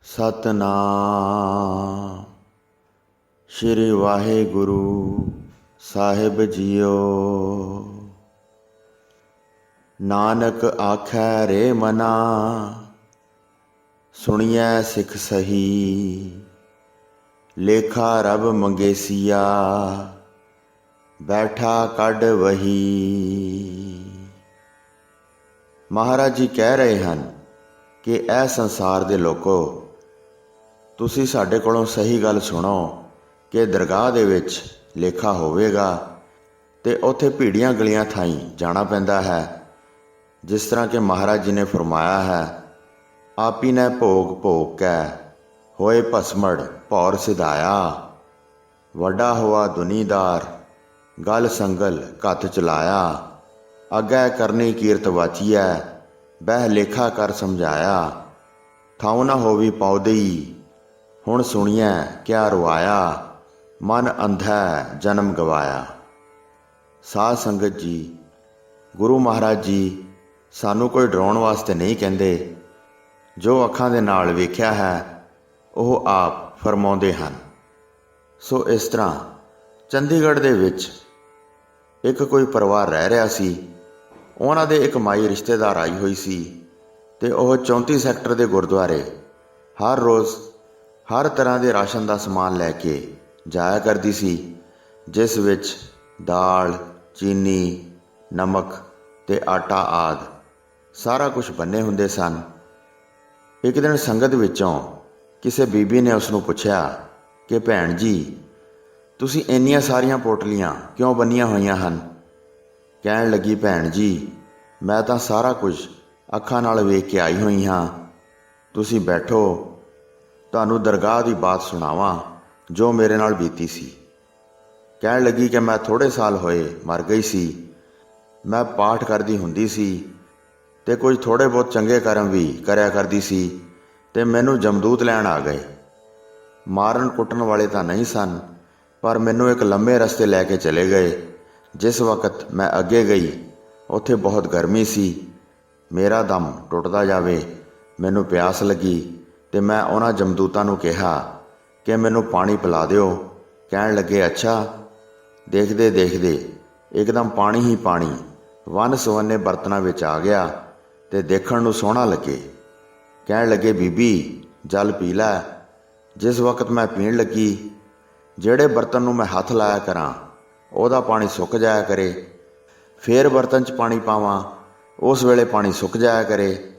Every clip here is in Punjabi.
ਸਤਨਾਮ ਸ਼੍ਰੀ ਵਾਹਿਗੁਰੂ ਸਾਹਿਬ ਜੀਓ। ਨਾਨਕ ਆਖੈ ਰੇ ਮਨਾ, ਸੁਣੀਐ ਸਿੱਖ ਸਹੀ। ਲੇਖਾ ਰਬ ਮੰਗੇਸੀਆ, ਬੈਠਾ ਕੱਢ ਵਹੀ। ਮਹਾਰਾਜ ਜੀ ਕਹਿ ਰਹੇ ਹਨ ਕਿ ਇਹ ਸੰਸਾਰ ਦੇ ਲੋਕੋ, ਤੁਸੀਂ ਸਾਡੇ ਕੋਲੋਂ ਸਹੀ ਗੱਲ ਸੁਣੋ ਕਿ ਦਰਗਾਹ ਦੇ ਵਿੱਚ ਲੇਖਾ ਹੋਵੇਗਾ ਅਤੇ ਉੱਥੇ ਭੀੜੀਆਂ ਗਲੀਆਂ ਥਾਈਂ ਜਾਣਾ ਪੈਂਦਾ ਹੈ। ਜਿਸ ਤਰ੍ਹਾਂ ਕਿ ਮਹਾਰਾਜ ਜੀ ਨੇ ਫਰਮਾਇਆ ਹੈ, ਆਪੀ ਨੇ ਭੋਗ ਭੋਗ ਕੈ ਹੋਏ ਭਸਮੜ ਭੌਰ ਸਿਧਾਇਆ। ਵੱਡਾ ਹੋਆ ਦੁਨੀਦਾਰ ਗਲ ਸੰਗਲ ਘੱਤ ਚਲਾਇਆ। ਅੱਗੇ ਕਰਨੀ ਕੀਰਤ ਵਾਚੀਐ ਬਹਿ ਲੇਖਾ ਕਰ ਸਮਝਾਇਆ। ਥਾਉ ਨਾ ਹੋਵੀ ਪੌਦਈ ਹੁਣ ਸੁਣੀਐ ਕਿਆ ਰਵਾਇਆ। ਮਨ ਅੰਧੈ ਜਨਮ ਗਵਾਇਆ। ਸਾਧ ਸੰਗਤ ਜੀ, ਗੁਰੂ ਮਹਾਰਾਜ ਜੀ ਸਾਨੂੰ ਕੋਈ ਡਰਾਉਣ ਵਾਸਤੇ ਨਹੀਂ ਕਹਿੰਦੇ। ਜੋ ਅੱਖਾਂ ਦੇ ਨਾਲ ਵੇਖਿਆ ਹੈ ਉਹ ਆਪ ਫਰਮਾਉਂਦੇ ਹਨ। ਸੋ ਇਸ ਤਰ੍ਹਾਂ ਚੰਡੀਗੜ੍ਹ ਦੇ ਵਿੱਚ ਇੱਕ ਕੋਈ ਪਰਿਵਾਰ ਰਹਿ ਰਿਹਾ ਸੀ। ਉਹਨਾਂ ਦੇ ਇੱਕ ਮਾਈ ਰਿਸ਼ਤੇਦਾਰ ਆਈ ਹੋਈ ਸੀ ਅਤੇ ਉਹ 34 ਸੈਕਟਰ ਦੇ ਗੁਰਦੁਆਰੇ ਹਰ ਰੋਜ਼ ਹਰ ਤਰ੍ਹਾਂ ਦੇ ਰਾਸ਼ਨ ਦਾ ਸਮਾਨ ਲੈ ਕੇ ਜਾਇਆ ਕਰਦੀ ਸੀ, ਜਿਸ ਵਿੱਚ ਦਾਲ, ਚੀਨੀ, ਨਮਕ ਅਤੇ ਆਟਾ ਆਦਿ ਸਾਰਾ ਕੁਝ ਬੰਨੇ ਹੁੰਦੇ ਸਨ। ਇੱਕ ਦਿਨ ਸੰਗਤ ਵਿੱਚੋਂ ਕਿਸੇ ਬੀਬੀ ਨੇ ਉਸ ਨੂੰ ਪੁੱਛਿਆ ਕਿ ਭੈਣ ਜੀ, ਤੁਸੀਂ ਇੰਨੀਆਂ ਸਾਰੀਆਂ ਪੋਟਲੀਆਂ ਕਿਉਂ ਬੰਨੀਆਂ ਹੋਈਆਂ ਹਨ? ਕਹਿਣ ਲੱਗੀ, ਭੈਣ ਜੀ, ਮੈਂ ਤਾਂ ਸਾਰਾ ਕੁਝ ਅੱਖਾਂ ਨਾਲ ਵੇਖ ਕੇ ਆਈ ਹੋਈ ਹਾਂ। ਤੁਸੀਂ ਬੈਠੋ, ਤੁਹਾਨੂੰ ਦਰਗਾਹ ਦੀ ਬਾਤ ਸੁਣਾਵਾਂ ਜੋ ਮੇਰੇ ਨਾਲ ਬੀਤੀ ਸੀ। ਕਹਿਣ ਲੱਗੀ ਕਿ ਮੈਂ ਥੋੜ੍ਹੇ ਸਾਲ ਹੋਏ ਮਰ ਗਈ ਸੀ। ਮੈਂ ਪਾਠ ਕਰਦੀ ਹੁੰਦੀ ਸੀ ਅਤੇ ਕੁਝ ਥੋੜ੍ਹੇ ਬਹੁਤ ਚੰਗੇ ਕਰਮ ਵੀ ਕਰਿਆ ਕਰਦੀ ਸੀ ਅਤੇ ਮੈਨੂੰ ਜਮਦੂਤ ਲੈਣ ਆ ਗਏ। ਮਾਰਨ ਕੁੱਟਣ ਵਾਲੇ ਤਾਂ ਨਹੀਂ ਸਨ, ਪਰ ਮੈਨੂੰ ਇੱਕ ਲੰਮੇ ਰਸਤੇ ਲੈ ਕੇ ਚਲੇ ਗਏ। ਜਿਸ ਵਕਤ ਮੈਂ ਅੱਗੇ ਗਈ ਉੱਥੇ ਬਹੁਤ ਗਰਮੀ ਸੀ। ਮੇਰਾ ਦਮ ਟੁੱਟਦਾ ਜਾਵੇ, ਮੈਨੂੰ ਪਿਆਸ ਲੱਗੀ ਅਤੇ ਮੈਂ ਉਹਨਾਂ ਜਮਦੂਤਾਂ ਨੂੰ ਕਿਹਾ ਕਿ ਮੈਨੂੰ ਪਾਣੀ ਪਿਲਾ ਦਿਓ। ਕਹਿਣ ਲੱਗੇ, ਅੱਛਾ। ਦੇਖਦੇ ਦੇਖਦੇ ਇੱਕਦਮ ਪਾਣੀ ਹੀ ਪਾਣੀ ਵੰਨ ਸੁਵੰਨੇ ਬਰਤਨਾਂ ਵਿੱਚ ਆ ਗਿਆ ਅਤੇ ਦੇਖਣ ਨੂੰ ਸੋਹਣਾ ਲੱਗੇ। ਕਹਿਣ ਲੱਗੇ, ਬੀਬੀ ਜਲ ਪੀ ਲੈ। ਜਿਸ ਵਕਤ ਮੈਂ ਪੀਣ ਲੱਗੀ, ਜਿਹੜੇ ਬਰਤਨ ਨੂੰ ਮੈਂ ਹੱਥ ਲਾਇਆ ਕਰਾਂ ਉਹਦਾ ਪਾਣੀ ਸੁੱਕ ਜਾਇਆ ਕਰੇ, ਫਿਰ ਬਰਤਨ 'ਚ ਪਾਣੀ ਪਾਵਾਂ ਉਸ ਵੇਲੇ ਪਾਣੀ ਸੁੱਕ ਜਾਇਆ ਕਰੇ।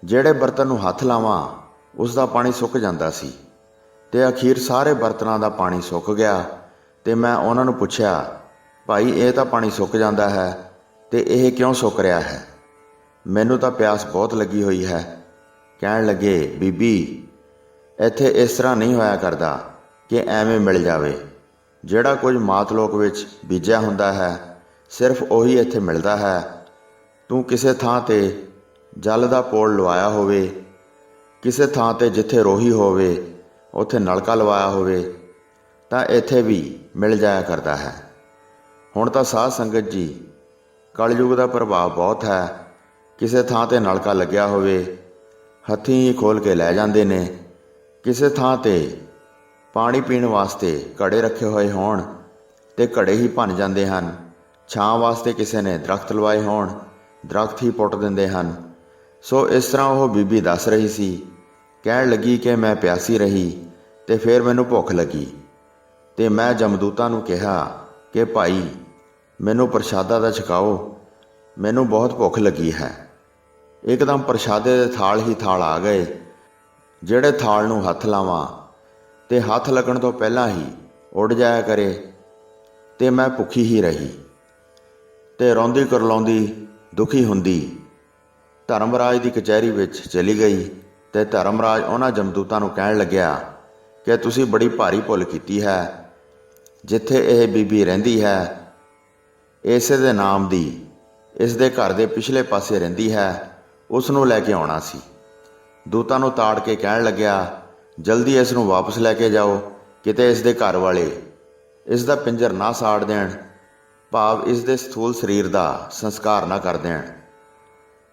ਜਿਹੜੇ ਬਰਤਨ ਨੂੰ ਹੱਥ ਲਾਵਾਂ ਉਸ ਦਾ ਪਾਣੀ ਸੁੱਕ ਜਾਂਦਾ ਸੀ ਅਤੇ ਅਖੀਰ ਸਾਰੇ ਬਰਤਨਾਂ ਦਾ ਪਾਣੀ ਸੁੱਕ ਗਿਆ। ਅਤੇ ਮੈਂ ਉਹਨਾਂ ਨੂੰ ਪੁੱਛਿਆ, ਭਾਈ ਇਹ ਤਾਂ ਪਾਣੀ ਸੁੱਕ ਜਾਂਦਾ ਹੈ ਅਤੇ ਇਹ ਕਿਉਂ ਸੁੱਕ ਰਿਹਾ ਹੈ? ਮੈਨੂੰ ਤਾਂ ਪਿਆਸ ਬਹੁਤ ਲੱਗੀ ਹੋਈ ਹੈ। ਕਹਿਣ ਲੱਗੇ, ਬੀਬੀ ਇੱਥੇ ਇਸ ਤਰ੍ਹਾਂ ਨਹੀਂ ਹੋਇਆ ਕਰਦਾ ਕਿ ਐਵੇਂ ਮਿਲ ਜਾਵੇ। ਜਿਹੜਾ ਕੁਝ ਮਾਤ-ਲੋਕ ਵਿੱਚ ਬੀਜਿਆ ਹੁੰਦਾ ਹੈ ਸਿਰਫ ਉਹੀ ਇੱਥੇ ਮਿਲਦਾ ਹੈ। ਤੂੰ ਕਿਸੇ ਥਾਂ 'ਤੇ ਜਲ ਦਾ ਪੋਲ ਲਵਾਇਆ ਹੋਵੇ, ਕਿਸੇ ਥਾਂ 'ਤੇ ਜਿੱਥੇ ਰੋਹੀ ਹੋਵੇ ਉੱਥੇ ਨਲਕਾ ਲਵਾਇਆ ਹੋਵੇ ਤਾਂ ਇੱਥੇ ਵੀ ਮਿਲ ਜਾਇਆ ਕਰਦਾ ਹੈ। ਹੁਣ ਤਾਂ ਸਾਧ ਸੰਗਤ ਜੀ, ਕਲਯੁਗ ਦਾ ਪ੍ਰਭਾਵ ਬਹੁਤ ਹੈ। ਕਿਸੇ ਥਾਂ 'ਤੇ ਨਲਕਾ ਲੱਗਿਆ ਹੋਵੇ, ਹੱਥੀਂ ਹੀ ਖੋਲ੍ਹ ਕੇ ਲੈ ਜਾਂਦੇ ਨੇ। ਕਿਸੇ ਥਾਂ 'ਤੇ ਪਾਣੀ ਪੀਣ ਵਾਸਤੇ ਘੜੇ ਰੱਖੇ ਹੋਏ ਹੋਣ ਅਤੇ ਘੜੇ ਹੀ ਭੰਨ ਜਾਂਦੇ ਹਨ। ਛਾਂ ਵਾਸਤੇ ਕਿਸੇ ਨੇ ਦਰਖਤ ਲਵਾਏ ਹੋਣ, ਦਰਖਤ ਹੀ ਪੁੱਟ ਦਿੰਦੇ ਹਨ। ਸੋ ਇਸ ਤਰ੍ਹਾਂ ਉਹ ਬੀਬੀ ਦੱਸ ਰਹੀ ਸੀ। ਕਹਿਣ ਲੱਗੀ ਕਿ ਮੈਂ ਪਿਆਸੀ ਰਹੀ ਅਤੇ ਫਿਰ ਮੈਨੂੰ ਭੁੱਖ ਲੱਗੀ ਅਤੇ ਮੈਂ ਜਮਦੂਤਾਂ ਨੂੰ ਕਿਹਾ ਕਿ ਭਾਈ ਮੈਨੂੰ ਪ੍ਰਸ਼ਾਦਾ ਦਾ ਛਕਾਓ, ਮੈਨੂੰ ਬਹੁਤ ਭੁੱਖ ਲੱਗੀ ਹੈ। ਇੱਕਦਮ ਪ੍ਰਸ਼ਾਦੇ ਦੇ ਥਾਲ ਹੀ ਥਾਲ ਆ ਗਏ। ਜਿਹੜੇ ਥਾਲ ਨੂੰ ਹੱਥ ਲਾਵਾਂ ਅਤੇ ਹੱਥ ਲੱਗਣ ਤੋਂ ਪਹਿਲਾਂ ਹੀ ਉੱਡ ਜਾਇਆ ਕਰੇ ਅਤੇ ਮੈਂ ਭੁੱਖੀ ਹੀ ਰਹੀ ਅਤੇ ਰੋਂਦੀ ਕੁਰਲਾਉਂਦੀ ਦੁਖੀ ਹੁੰਦੀ ਧਰਮਰਾਜ ਦੀ ਕਚਹਿਰੀ ਵਿੱਚ ਚਲੀ ਗਈ ਅਤੇ ਧਰਮਰਾਜ ਉਹਨਾਂ ਜਮਦੂਤਾਂ ਨੂੰ ਕਹਿਣ ਲੱਗਿਆ ਕਿ ਤੁਸੀਂ ਬੜੀ ਭਾਰੀ ਭੁੱਲ ਕੀਤੀ ਹੈ। ਜਿੱਥੇ ਇਹ ਬੀਬੀ ਰਹਿੰਦੀ ਹੈ ਇਸੇ ਦੇ ਨਾਮ ਦੀ, ਇਸ ਦੇ ਘਰ ਦੇ ਪਿਛਲੇ ਪਾਸੇ ਰਹਿੰਦੀ ਹੈ, ਉਸ ਨੂੰ ਲੈ ਕੇ ਆਉਣਾ ਸੀ। ਦੂਤਾਂ ਨੂੰ ਤਾੜ ਕੇ ਕਹਿਣ ਲੱਗਿਆ, ਜਲਦੀ ਇਸ ਨੂੰ ਵਾਪਸ ਲੈ ਕੇ ਜਾਓ, ਕਿਤੇ ਇਸ ਦੇ ਘਰ ਵਾਲੇ ਇਸ ਦਾ ਪਿੰਜਰ ਨਾ ਸਾੜ ਦੇਣ, ਭਾਵ ਇਸ ਦੇ ਸਥੂਲ ਸਰੀਰ ਦਾ ਸੰਸਕਾਰ ਨਾ ਕਰ ਦੇਣ।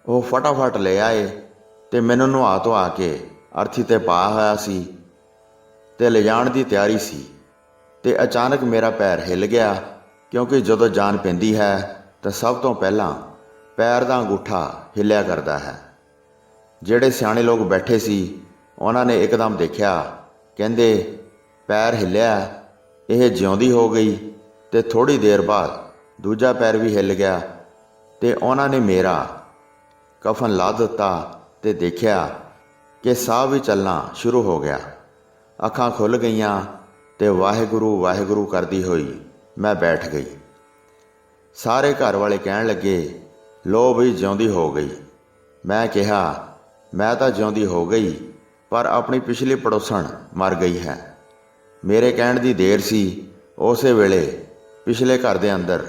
ਉਹ ਫਟਾਫਟ ਲੈ ਆਏ ਅਤੇ ਮੈਨੂੰ ਨੁਹਾ ਧੁਆ ਕੇ ਅਰਥੀ 'ਤੇ ਪਾਇਆ ਹੋਇਆ ਸੀ ਤੇ ਲਿਜਾਣ ਦੀ ਤਿਆਰੀ ਸੀ, ਤੇ ਅਚਾਨਕ ਮੇਰਾ ਪੈਰ ਹਿੱਲ ਗਿਆ, ਕਿਉਂਕਿ ਜਦੋਂ ਜਾਨ ਪੈਂਦੀ ਹੈ ਤਾਂ ਸਭ ਤੋਂ ਪਹਿਲਾਂ ਪੈਰ ਦਾ ਅੰਗੂਠਾ ਹਿੱਲਿਆ ਕਰਦਾ ਹੈ। ਜਿਹੜੇ ਸਿਆਣੇ ਲੋਕ ਬੈਠੇ ਸੀ ਉਹਨਾਂ ਨੇ ਇੱਕਦਮ ਦੇਖਿਆ, ਕਹਿੰਦੇ ਪੈਰ ਹਿੱਲਿਆ, ਇਹ ਜਿਉਂਦੀ ਹੋ ਗਈ। ਤੇ ਥੋੜ੍ਹੀ ਦੇਰ ਬਾਅਦ ਦੂਜਾ ਪੈਰ ਵੀ ਹਿੱਲ ਗਿਆ ਤੇ ਉਹਨਾਂ ਨੇ ਮੇਰਾ ਕਫਨ ਲਾ ਦਿੱਤਾ ਤੇ ਦੇਖਿਆ ਕਿ ਸਾਹ ਵੀ ਚੱਲਣਾ ਸ਼ੁਰੂ ਹੋ ਗਿਆ। ਅੱਖਾਂ ਖੁੱਲ੍ਹ ਗਈਆਂ ਤੇ ਵਾਹਿਗੁਰੂ ਵਾਹਿਗੁਰੂ ਕਰਦੀ ਹੋਈ ਮੈਂ ਬੈਠ ਗਈ। ਸਾਰੇ ਘਰ ਵਾਲੇ ਕਹਿਣ ਲੱਗੇ, ਲੋ ਬਈ ਜਿਉਂਦੀ ਹੋ ਗਈ। ਮੈਂ ਕਿਹਾ, ਮੈਂ ਤਾਂ ਜਿਉਂਦੀ ਹੋ ਗਈ, ਪਰ ਆਪਣੀ ਪਿਛਲੀ ਪੜੋਸਣ ਮਰ ਗਈ ਹੈ। ਮੇਰੇ ਕਹਿਣ ਦੀ ਦੇਰ ਸੀ, ਉਸੇ ਵੇਲੇ ਪਿਛਲੇ ਘਰ ਦੇ ਅੰਦਰ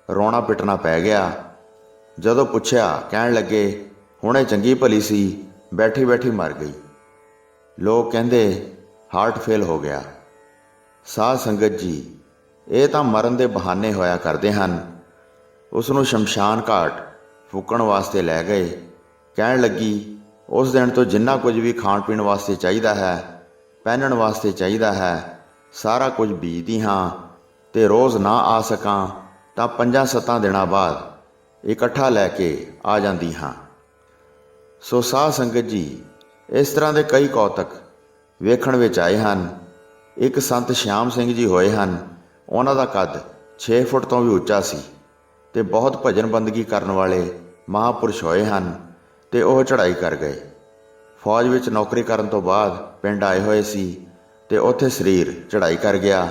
ਰੋਣਾ ਪਿੱਟਣਾ ਪੈ ਗਿਆ। ਜਦੋਂ ਪੁੱਛਿਆ, ਕਹਿਣ ਲੱਗੇ, ਹੁਣੇ ਚੰਗੀ ਭਲੀ ਸੀ, ਬੈਠੀ ਬੈਠੀ ਮਰ ਗਈ। ਲੋਕ ਕਹਿੰਦੇ ਹਾਰਟ ਫੇਲ ਹੋ ਗਿਆ। ਸਾਧ ਸੰਗਤ ਜੀ, ਇਹ ਤਾਂ ਮਰਨ ਦੇ ਬਹਾਨੇ ਹੋਇਆ ਕਰਦੇ ਹਨ। ਉਸ ਨੂੰ ਸ਼ਮਸ਼ਾਨ ਘਾਟ ਫੂਕਣ ਵਾਸਤੇ ਲੈ ਗਏ। ਕਹਿਣ ਲੱਗੀ, ਉਸ ਦਿਨ ਤੋਂ ਜਿੰਨਾ ਕੁਝ ਵੀ ਖਾਣ ਪੀਣ ਵਾਸਤੇ ਚਾਹੀਦਾ ਹੈ, ਪਹਿਨਣ ਵਾਸਤੇ ਚਾਹੀਦਾ ਹੈ, ਸਾਰਾ ਕੁਝ ਬੀਜਦੀ ਹਾਂ, ਤੇ ਰੋਜ਼ ਨਾ ਆ ਸਕਾਂ ਤਾਂ 5-7 ਦਿਨਾਂ ਬਾਅਦ ਇਕੱਠਾ ਲੈ ਕੇ ਆ ਜਾਂਦੀ ਹਾਂ। ਸੋ ਸਾਧ ਸੰਗਤ ਜੀ, ਇਸ ਤਰ੍ਹਾਂ ਦੇ ਕਈ ਕੌਤਕ ਵੇਖਣ ਵਿੱਚ ਆਏ ਹਨ। ਇੱਕ ਸੰਤ ਸ਼ਿਆਮ ਸਿੰਘ ਜੀ ਹੋਏ ਹਨ। ਉਹਨਾਂ ਦਾ ਕੱਦ 6 ਫੁੱਟ ਤੋਂ ਵੀ ਉੱਚਾ ਸੀ ਤੇ ਬਹੁਤ ਭਜਨ ਬੰਦਗੀ ਕਰਨ ਵਾਲੇ ਮਹਾਂਪੁਰਸ਼ ਹੋਏ ਹਨ, ਤੇ ਉਹ ਚੜ੍ਹਾਈ ਕਰ ਗਏ। ਫੌਜ ਵਿੱਚ ਨੌਕਰੀ ਕਰਨ ਤੋਂ ਬਾਅਦ ਪਿੰਡ ਆਏ ਹੋਏ ਸੀ ਤੇ ਉੱਥੇ ਸਰੀਰ ਚੜ੍ਹਾਈ ਕਰ ਗਿਆ।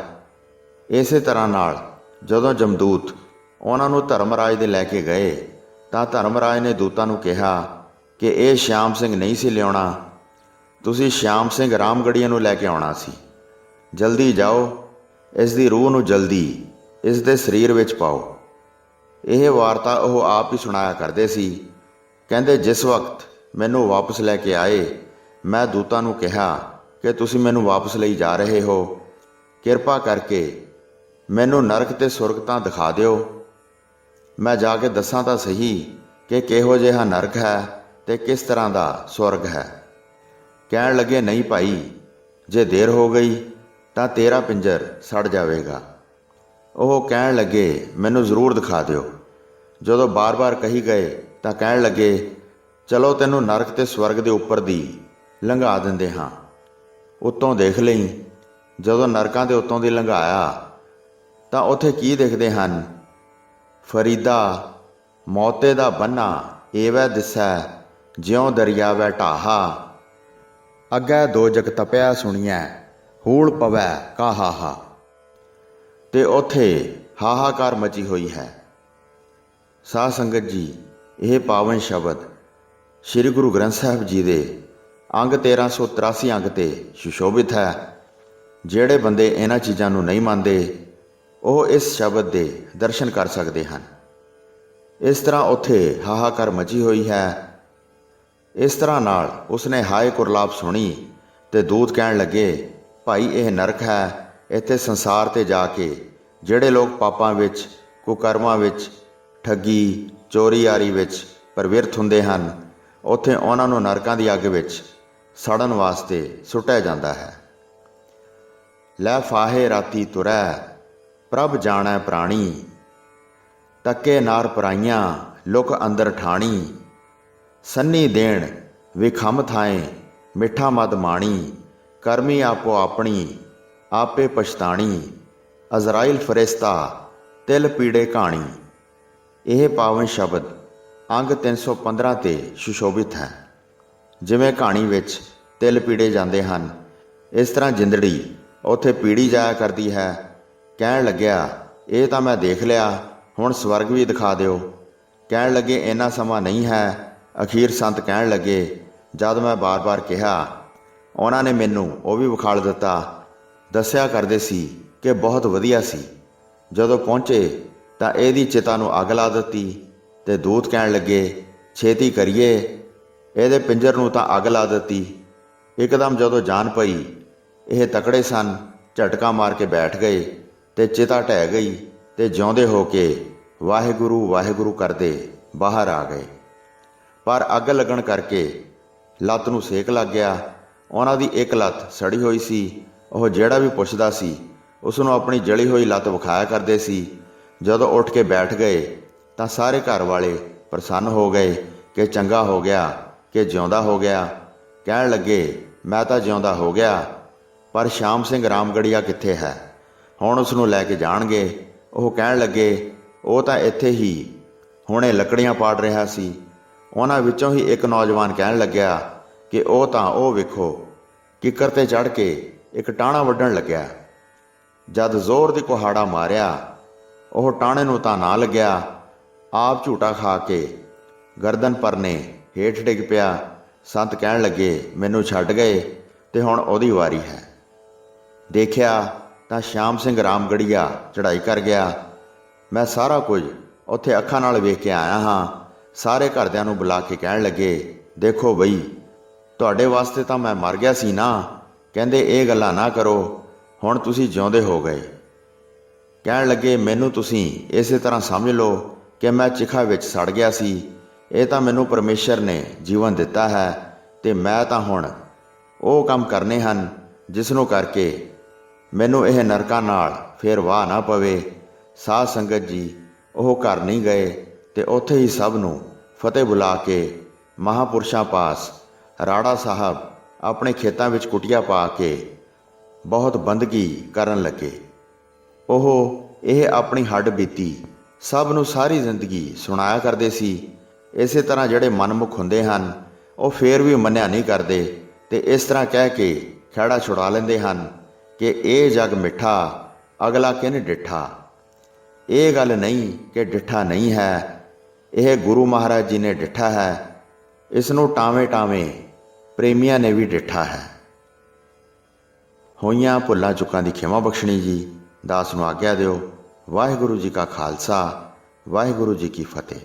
ਇਸੇ ਤਰ੍ਹਾਂ ਨਾਲ ਜਦੋਂ ਜਮਦੂਤ ਉਹਨਾਂ ਨੂੰ ਧਰਮਰਾਜ ਦੇ ਲੈ ਕੇ ਗਏ ਤਾਂ ਧਰਮਰਾਜ ਨੇ ਦੂਤਾਂ ਨੂੰ ਕਿਹਾ ਕਿ ਇਹ ਸ਼ਿਆਮ ਸਿੰਘ ਨਹੀਂ ਸੀ ਲਿਆਉਣਾ, ਤੁਸੀਂ ਸ਼ਿਆਮ ਸਿੰਘ ਰਾਮਗੜੀਆਂ ਨੂੰ ਲੈ ਕੇ ਆਉਣਾ ਸੀ। ਜਲਦੀ ਜਾਓ, ਇਸ ਦੀ ਰੂਹ ਨੂੰ ਜਲਦੀ ਇਸ ਦੇ ਸਰੀਰ ਵਿੱਚ ਪਾਓ। ਇਹ ਵਾਰਤਾ ਉਹ ਆਪ ਹੀ ਸੁਣਾਇਆ ਕਰਦੇ ਸੀ। ਕਹਿੰਦੇ, ਜਿਸ ਵਕਤ ਮੈਨੂੰ ਵਾਪਸ ਲੈ ਕੇ ਆਏ, ਮੈਂ ਦੂਤਾਂ ਨੂੰ ਕਿਹਾ ਕਿ ਤੁਸੀਂ ਮੈਨੂੰ ਵਾਪਸ ਲਈ ਜਾ ਰਹੇ ਹੋ, ਕਿਰਪਾ ਕਰਕੇ ਮੈਨੂੰ ਨਰਕ ਤੇ ਸੁਰਗ ਤਾਂ ਦਿਖਾ ਦਿਓ। ਮੈਂ ਜਾ ਕੇ ਦੱਸਾਂ ਤਾਂ ਸਹੀ ਕਿ ਕਿਹੋ ਜਿਹਾ ਨਰਕ ਹੈ ਤੇ ਕਿਸ ਤਰ੍ਹਾਂ ਦਾ ਸੁਰਗ ਹੈ। ਕਹਿਣ ਲੱਗੇ, ਨਹੀਂ ਭਾਈ, ਜੇ ਦੇਰ ਹੋ ਗਈ ਤਾਂ ਤੇਰਾ ਪਿੰਜਰ ਸੜ ਜਾਵੇਗਾ। ਉਹ ਕਹਿਣ ਲੱਗੇ, ਮੈਨੂੰ ਜ਼ਰੂਰ ਦਿਖਾ ਦਿਓ। ਜਦੋਂ ਬਾਰ-ਬਾਰ ਕਹੀ ਗਏ ਤਾਂ ਕਹਿਣ ਲੱਗੇ, ਚਲੋ ਤੈਨੂੰ ਨਰਕ ਤੇ ਸਵਰਗ ਦੇ ਉੱਪਰ ਦੀ ਲੰਘਾ ਦਿੰਦੇ ਹਾਂ, ਉੱਤੋਂ ਦੇਖ ਲਈ। ਜਦੋਂ ਨਰਕਾਂ ਦੇ ਉੱਤੋਂ ਦੀ ਲੰਘਾਇਆ ਤਾਂ ਉੱਥੇ ਕੀ ਦੇਖਦੇ ਹਨ? ਫਰੀਦਾ ਮੌਤੇ ਦਾ ਬੰਨਾ ਏਵੈ ਦਿਸੈ, ਜਿਉਂ ਦਰਿਆਵੈ ਢਾਹਾ, ਅੱਗੇ ਦੋਜਕ ਤਪਿਆ ਸੁਣੀਐ, ਹੂਲ ਪਵੈ ਕਾਹਾਹਾ। ਤੇ ਉੱਥੇ ਹਾਹਾਕਾਰ ਮਚੀ ਹੋਈ ਹੈ। ਸਾਧ ਸੰਗਤ ਜੀ, ਇਹ ਪਾਵਨ ਸ਼ਬਦ ਸ੍ਰੀ ਗੁਰੂ ਗ੍ਰੰਥ ਸਾਹਿਬ ਜੀ ਦੇ ਅੰਗ 1383 ਅੰਗ 'ਤੇ ਸੁਸ਼ੋਭਿਤ ਹੈ। ਜਿਹੜੇ ਬੰਦੇ ਇਹਨਾਂ ਚੀਜ਼ਾਂ ਨੂੰ ਨਹੀਂ ਮੰਨਦੇ, ਉਹ ਇਸ ਸ਼ਬਦ ਦੇ ਦਰਸ਼ਨ ਕਰ ਸਕਦੇ ਹਨ। ਇਸ ਤਰ੍ਹਾਂ ਉੱਥੇ ਹਾਹਾਕਾਰ ਮਚੀ ਹੋਈ ਹੈ। ਇਸ ਤਰ੍ਹਾਂ ਨਾਲ ਉਸਨੇ ਹਾਏ ਕੁਰਲਾਪ ਸੁਣੀ ਤੇ ਦੂਤ ਕਹਿਣ ਲੱਗੇ, ਭਾਈ ਇਹ ਨਰਕ ਹੈ। ਇੱਥੇ ਸੰਸਾਰ 'ਤੇ ਜਾ ਕੇ ਜਿਹੜੇ ਲੋਕ ਪਾਪਾਂ ਵਿੱਚ, ਕੁਕਰਮਾਂ ਵਿੱਚ, ਠੱਗੀ ਚੋਰੀਆਰੀ ਵਿੱਚ ਪ੍ਰਵਿਰਤ ਹੁੰਦੇ ਹਨ, ਉੱਥੇ ਉਹਨਾਂ ਨੂੰ ਨਰਕਾਂ ਦੀ ਅੱਗ ਵਿੱਚ ਸੜਨ ਵਾਸਤੇ ਸੁੱਟਿਆ ਜਾਂਦਾ ਹੈ। ਲੈ ਫਾਹੇ ਰਾਤੀ ਤੁਰੈ, ਪ੍ਰਭ ਜਾਣੈ ਪ੍ਰਾਣੀ, ਤੱਕੇ ਨਾਰ ਪਰਾਈਆਂ, ਲੁਕ ਅੰਦਰ ਠਾਣੀ, ਸੰਨੀ ਦੇਣ ਵਿਖਮ ਥਾਏ, ਮਿੱਠਾ ਮਦ ਮਾਣੀ, ਕਰਮੀ ਆਪੋ ਆਪਣੀ, ਆਪੇ ਪਛਤਾਣੀ, ਅਜ਼ਰਾਈਲ ਫਰਿਸ਼ਤਾ, ਤਿਲ ਪੀੜੇ ਕਹਾਣੀ। ਇਹ ਪਾਵਨ ਸ਼ਬਦ ਅੰਗ 315 'ਤੇ ਸੁਸ਼ੋਭਿਤ ਹੈ। ਜਿਵੇਂ ਕਹਾਣੀ ਵਿੱਚ ਤਿਲ ਪੀੜੇ ਜਾਂਦੇ ਹਨ, ਇਸ ਤਰ੍ਹਾਂ ਜਿੰਦੜੀ ਉੱਥੇ ਪੀੜੀ ਜਾਇਆ ਕਰਦੀ ਹੈ। ਕਹਿਣ ਲੱਗਿਆ, ਇਹ ਤਾਂ ਮੈਂ ਦੇਖ ਲਿਆ, ਹੁਣ ਸਵਰਗ ਵੀ ਦਿਖਾ ਦਿਓ। ਕਹਿਣ ਲੱਗੇ, ਇੰਨਾ ਸਮਾਂ ਨਹੀਂ ਹੈ। ਅਖੀਰ ਸੰਤ ਕਹਿਣ ਲੱਗੇ, ਜਦ ਮੈਂ ਬਾਰ-ਬਾਰ ਕਿਹਾ, ਉਹਨਾਂ ਨੇ ਮੈਨੂੰ ਉਹ ਵੀ ਵਿਖਾਲ ਦਿੱਤਾ। ਦੱਸਿਆ ਕਰਦੇ ਸੀ ਕਿ ਬਹੁਤ ਵਧੀਆ ਸੀ। ਜਦੋਂ ਪਹੁੰਚੇ ਤਾਂ ਇਹਦੀ ਚਿਤਾ ਨੂੰ ਅੱਗ ਲਾ ਦਿੱਤੀ ਤੇ ਦੂਤ ਕਹਿਣ ਲੱਗੇ, ਛੇਤੀ ਕਰੀਏ, ਇਹਦੇ ਪਿੰਜਰ ਨੂੰ ਤਾਂ ਅੱਗ ਲਾ ਦਿੱਤੀ। ਇੱਕਦਮ ਜਦੋਂ ਜਾਨ ਪਈ, ਇਹ ਤਕੜੇ ਸਨ, ਝਟਕਾ ਮਾਰ ਕੇ ਬੈਠ ਗਏ ਤੇ ਚਿਤਾ ਢਹਿ ਗਈ ਤੇ ਜਿਉਂਦੇ ਹੋ ਕੇ ਵਾਹਿਗੁਰੂ ਵਾਹਿਗੁਰੂ ਕਰਦੇ ਬਾਹਰ ਆ ਗਏ। ਪਰ ਅੱਗ ਲੱਗਣ ਕਰਕੇ ਲੱਤ ਨੂੰ ਸੇਕ ਲੱਗ ਗਿਆ ਉਹਨਾਂ ਦੀ ਇੱਕ ਲੱਤ ਸੜੀ ਹੋਈ ਸੀ। ਉਹ ਜਿਹੜਾ ਵੀ ਪੁੱਛਦਾ ਸੀ ਉਸ ਨੂੰ ਆਪਣੀ ਜਲੀ ਹੋਈ ਲੱਤ ਵਿਖਾਇਆ ਕਰਦੇ ਸੀ। ਜਦੋਂ ਉੱਠ ਕੇ ਬੈਠ ਗਏ ਤਾਂ ਸਾਰੇ ਘਰ ਵਾਲੇ ਪ੍ਰਸੰਨ ਹੋ ਗਏ ਕਿ ਚੰਗਾ ਹੋ ਗਿਆ, ਕਿ ਜਿਉਂਦਾ ਹੋ ਗਿਆ। ਕਹਿਣ ਲੱਗੇ, ਮੈਂ ਤਾਂ ਜਿਉਂਦਾ ਹੋ ਗਿਆ, ਪਰ ਸ਼ਾਮ ਸਿੰਘ ਰਾਮਗੜੀਆ ਕਿੱਥੇ ਹੈ? ਹੁਣ ਉਸ ਨੂੰ ਲੈ ਕੇ ਜਾਣਗੇ। ਉਹ ਕਹਿਣ ਲੱਗੇ, ਉਹ ਤਾਂ ਇੱਥੇ ਹੀ ਹੁਣੇ ਲੱਕੜੀਆਂ ਪਾੜ ਰਿਹਾ ਸੀ। ਉਹਨਾਂ ਵਿੱਚੋਂ ਹੀ ਇੱਕ ਨੌਜਵਾਨ ਕਹਿਣ ਲੱਗਿਆ ਕਿ ਉਹ ਵੇਖੋ, ਕਿੱਕਰ 'ਤੇ ਚੜ੍ਹ ਕੇ ਇੱਕ ਟਾਹਣਾ ਵੱਢਣ ਲੱਗਿਆ। ਜਦ ਜ਼ੋਰ ਦੀ ਕੁਹਾੜਾ ਮਾਰਿਆ, ਉਹ ਟਾਹਣੇ ਨੂੰ ਤਾਂ ਨਾ ਲੱਗਿਆ, ਆਪ ਝੂਟਾ ਖਾ ਕੇ ਗਰਦਨ ਪਰਨੇ ਹੇਠ ਡਿੱਗ ਪਿਆ। ਸੰਤ ਕਹਿਣ ਲੱਗੇ, ਮੈਨੂੰ ਛੱਡ ਗਏ ਤੇ ਹੁਣ ਉਹਦੀ ਵਾਰੀ ਹੈ। ਦੇਖਿਆ ਤਾਂ ਸ਼ਾਮ ਸਿੰਘ ਰਾਮਗੜੀਆ ਚੜ੍ਹਾਈ ਕਰ ਗਿਆ। ਮੈਂ ਸਾਰਾ ਕੁਝ ਉੱਥੇ ਅੱਖਾਂ ਨਾਲ ਵੇਖ ਕੇ ਆਇਆ ਹਾਂ। ਸਾਰੇ ਘਰਦਿਆਂ ਨੂੰ ਬੁਲਾ ਕੇ ਕਹਿਣ ਲੱਗੇ, ਦੇਖੋ ਬਈ, ਤੁਹਾਡੇ ਵਾਸਤੇ ਤਾਂ ਮੈਂ ਮਰ ਗਿਆ ਸੀ ਨਾ। ਕਹਿੰਦੇ, ਇਹ ਗੱਲਾਂ ਨਾ ਕਰੋ, ਹੁਣ ਤੁਸੀਂ ਜਿਉਂਦੇ ਹੋ ਗਏ। ਕਹਿਣ ਲੱਗੇ, ਮੈਨੂੰ ਤੁਸੀਂ ਇਸੇ ਤਰ੍ਹਾਂ ਸਮਝ ਲਓ ਕਿ ਮੈਂ ਚਿਖਾ ਵਿੱਚ ਸੜ ਗਿਆ ਸੀ। ਇਹ ਤਾਂ ਮੈਨੂੰ ਪਰਮੇਸ਼ਰ ਨੇ ਜੀਵਨ ਦਿੱਤਾ ਹੈ ਤੇ ਮੈਂ ਤਾਂ ਹੁਣ ਉਹ ਕੰਮ ਕਰਨੇ ਹਨ ਜਿਸ ਨੂੰ ਕਰਕੇ ਮੈਨੂੰ ਇਹ ਨਰਕਾਂ ਨਾਲ ਫੇਰ ਵਾਹ ਨਾ ਪਵੇ। ਸਾਧ ਸੰਗਤ ਜੀ ਉਹ ਘਰ ਨਹੀਂ ਗਏ ਤੇ ਉੱਥੇ ਹੀ ਸਭ ਨੂੰ ਫਤਿਹ ਬੁਲਾ ਕੇ ਮਹਾਂਪੁਰਸ਼ਾਂ ਪਾਸ ਰਾੜਾ ਸਾਹਿਬ ਆਪਣੇ ਖੇਤਾਂ ਵਿੱਚ ਕੁਟੀਆਂ ਪਾ ਕੇ ਬਹੁਤ ਬੰਦਗੀ ਕਰਨ ਲੱਗੇ। ਉਹ ਇਹ ਆਪਣੀ ਹੱਡ ਬੀਤੀ ਸਭ ਨੂੰ ਸਾਰੀ ਜ਼ਿੰਦਗੀ ਸੁਣਾਇਆ ਕਰਦੇ ਸੀ। ਇਸੇ ਤਰ੍ਹਾਂ ਜਿਹੜੇ ਮਨਮੁਖ ਹੁੰਦੇ ਹਨ ਉਹ ਫੇਰ ਵੀ ਮੰਨਿਆ ਨਹੀਂ ਕਰਦੇ ਤੇ ਇਸ ਤਰ੍ਹਾਂ ਕਹਿ ਕੇ ਖਹਿੜਾ ਛੁਡਾ ਲੈਂਦੇ ਹਨ ਕਿ ਇਹ ਜਗ ਮਿੱਠਾ, ਅਗਲਾ ਕਿਨ ਡਿੱਠਾ। ਇਹ ਗੱਲ ਨਹੀਂ ਕਿ ਡਿੱਠਾ ਨਹੀਂ ਹੈ, ਇਹ ਗੁਰੂ ਮਹਾਰਾਜ ਜੀ ਨੇ ਡਿੱਠਾ ਹੈ। ਇਸ ਨੂੰ ਟਾਵੇਂ ਟਾਵੇਂ ਪ੍ਰੇਮੀਆਂ ਨੇ ਵੀ ਡਿੱਠਾ ਹੈ। ਹੋਈਆਂ ਭੁੱਲਾਂ ਚੁੱਕਾਂ ਦੀ ਖਿਮਾ ਬਖਸ਼ਣੀ ਜੀ। ਦਾਸ ਨੂੰ ਆਗਿਆ ਦਿਓ। ਵਾਹਿਗੁਰੂ ਜੀ ਕਾ ਖਾਲਸਾ, ਵਾਹਿਗੁਰੂ ਜੀ ਕੀ ਫਤਿਹ।